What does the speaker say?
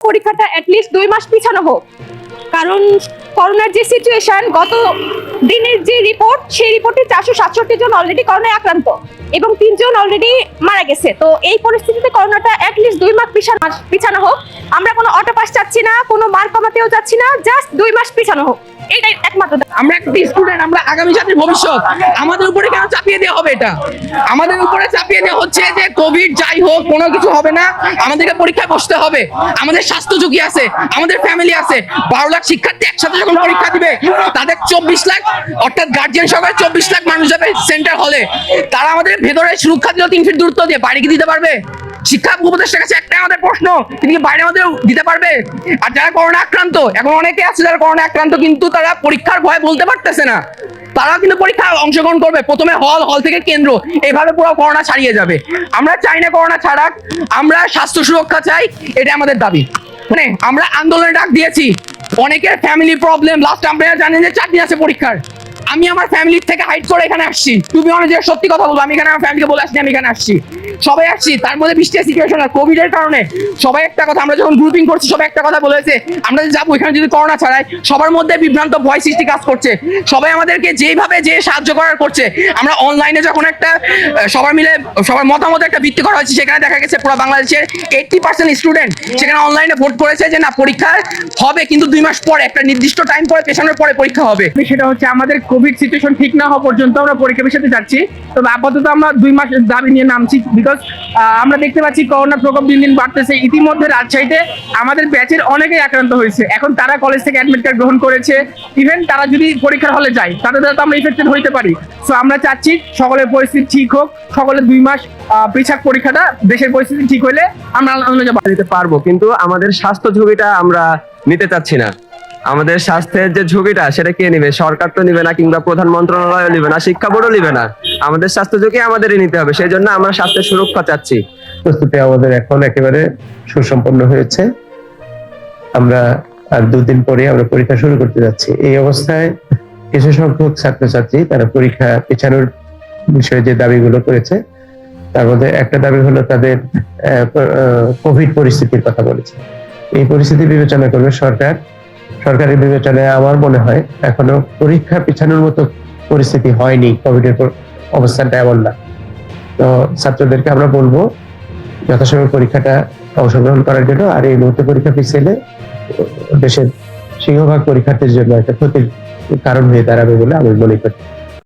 পরীক্ষাটা অ্যাটলিস্ট 2 মাস পিছানো হোক, কারণ করোনার যে সিচুয়েশন, গত দিনের যে রিপোর্ট, সেই রিপোর্টে 467 জন অলরেডি করোনায় আক্রান্ত এবং 3 জন অলরেডি মারা গেছে। তো এই পরিস্থিতিতে করোনাটা অ্যাটলিস্ট 2 মাস পিছানো হোক। আমরা কোনো অটো পাস চাচ্ছি না, কোনো মার্ক কমাতেও চাচ্ছি না, জাস্ট 2 মাস পিছানো হোক, এটাই একমাত্র। আমরা একটা স্টুডেন্ট, আমরা আগামী জাতির ভবিষ্যৎ, আমাদের উপরে কেন চাপিয়ে দেওয়া হবে? এটা আমাদের উপরে চাপিয়ে দেওয়া হচ্ছে যে কোভিড যাই হোক কোনো কিছু হবে না, আমাদেরকে পরীক্ষায় বসতে হবে। আমাদের স্বাস্থ্য ঝুঁকি আছে, আমাদের ফ্যামিলি আছে। 12 লাখ শিক্ষার্থী একসাথে যখন পরীক্ষা দিবে, তাদের 24 লাখ অর্থাৎ গার্জিয়ান সহকারে 24 লাখ মানুষ যাবে সেন্টার হলে। তারা আমাদের ভেতরে সুরক্ষা দিল 3 ফিট দূরত্ব দিয়ে, বাড়ি কি দিতে পারবে? শিক্ষা উপদেষ্টার কাছে একটাই আমাদের প্রশ্ন, তিনি কি বাইরে আমাদের দিতে পারবে? আর যারা করোনা আক্রান্ত, এখন অনেকে আছে যারা করোনা আক্রান্ত কিন্তু তারা পরীক্ষার ভয় বলতে পারতেছে না, তারা কিন্তু পরীক্ষায় অংশগ্রহণ করবে। প্রথমে হল থেকে কেন্দ্র, এভাবে পুরো করোনা ছাড়িয়ে যাবে। আমরা চাই না করোনা ছাড়াক, আমরা স্বাস্থ্য সুরক্ষা চাই, এটা আমাদের দাবি। মানে আমরা আন্দোলনে ডাক দিয়েছি, অনেকের ফ্যামিলি প্রবলেম, লাস্ট আপনারা জানেন যে 4 দিন আছে পরীক্ষার। আমি আমার ফ্যামিলির থেকে হাইড করে এখানে আসছি, তুমি অনেক সত্যি কথা বলবো, আমি এখানে আমার ফ্যামিলিকে বলে আসছি আমি এখানে আসছি, সবাই আসছি। তার মধ্যে বৃষ্টির সিচুয়েশন আর কোভিড এর কারণে সবাই একটা কথা, আমরা যখন গ্রুপিং করছি সবাই একটা কথা বলেছে, আমরা যে যাবো এখানে যদি করোনা ছাড়াই, সবার মধ্যে বিভ্রান্ত ভয় সৃষ্টি কাজ করছে। সবাই আমাদেরকে যেভাবে যে সাহায্য করার করছে, আমরা অনলাইনে যখন একটা সবার মিলে সবার মতামত একটা ভিত্তি করা হয়েছে, সেখানে দেখা গেছে পুরো বাংলাদেশের 80% স্টুডেন্ট সেখানে অনলাইনে ভোট করেছে যে না পরীক্ষা হবে, কিন্তু 2 মাস পরে একটা নির্দিষ্ট টাইম পরে পেছানোর পরে পরীক্ষা হবে। সেটা হচ্ছে আমাদের কোভিড সিচুয়েশন ঠিক না হওয়া পর্যন্ত আমরা পরীক্ষা বিষয়তে যাচ্ছি। তবে আপাতত আমরা 2 মাস দাবি নিয়ে নামছি, বিকজ আমরা দেখতে পাচ্ছি করোনার প্রকোপ দিন দিন বাড়তেছে। ইতিমধ্যে রাজশাহীতে আমাদের ব্যাচের অনেকেই আক্রান্ত হয়েছে, এখন তারা কলেজ থেকে অ্যাডমিট কার্ড গ্রহণ করেছে। ইভেন তারা যদি পরীক্ষার হলে যায়, তাদের দ্বারা তো আমরা ইফেক্টেড হইতে পারি। সো আমরা চাচ্ছি সকলের পরিস্থিতি ঠিক হোক, সকলের 2 মাস পৃথক পরীক্ষাটা, দেশের পরিস্থিতি ঠিক হলে আমরা আন্দোলনে দিতে পারবো। কিন্তু আমাদের স্বাস্থ্য ঝুঁকিটা আমরা নিতে চাচ্ছি না। আমাদের স্বাস্থ্যের যে ঝুঁকিটা সেটা কে নিবে? সরকার তো নিবে না, কিংবা প্রধান মন্ত্রণালয় নিবে না, শিক্ষা বোর্ডও নিবে না। আমাদের স্বাস্থ্য ঝুঁকি আমাদেরই নিতে হবে, সেই জন্য আমরা স্বাস্থ্যের সুরক্ষা চাচ্ছি। প্রস্তুতি আমাদের এখন একেবারে সুসম্পন্ন হয়েছে। আমরা আর 2 দিন পরে আমরা পরীক্ষা শুরু করতে যাচ্ছি। এই অবস্থায় কিছু সংখ্যক ছাত্রছাত্রী তারা পরীক্ষা পেছানোর বিষয়ে যে দাবিগুলো করেছে, তার মধ্যে একটা দাবি হলো তাদের কোভিড পরিস্থিতির কথা বলেছে। এই পরিস্থিতি বিবেচনা করবে সরকার। সরকারের বিবেচনায় আমার মনে হয় এখনো পরীক্ষা পেছানোর মতো পরিস্থিতি হয়নি, কোভিডের অবস্থানটা এমন না। তো ছাত্রদেরকে আমরা বলবো যথাসময়ে পরীক্ষাটা অংশগ্রহণ করার জন্য। আর এই মুহূর্তে পরীক্ষা পিছলে দেশের সিংহভাগ পরীক্ষার্থীর জন্য একটা ক্ষতির কারণ হয়ে দাঁড়াবে বলে আমি মনে করি।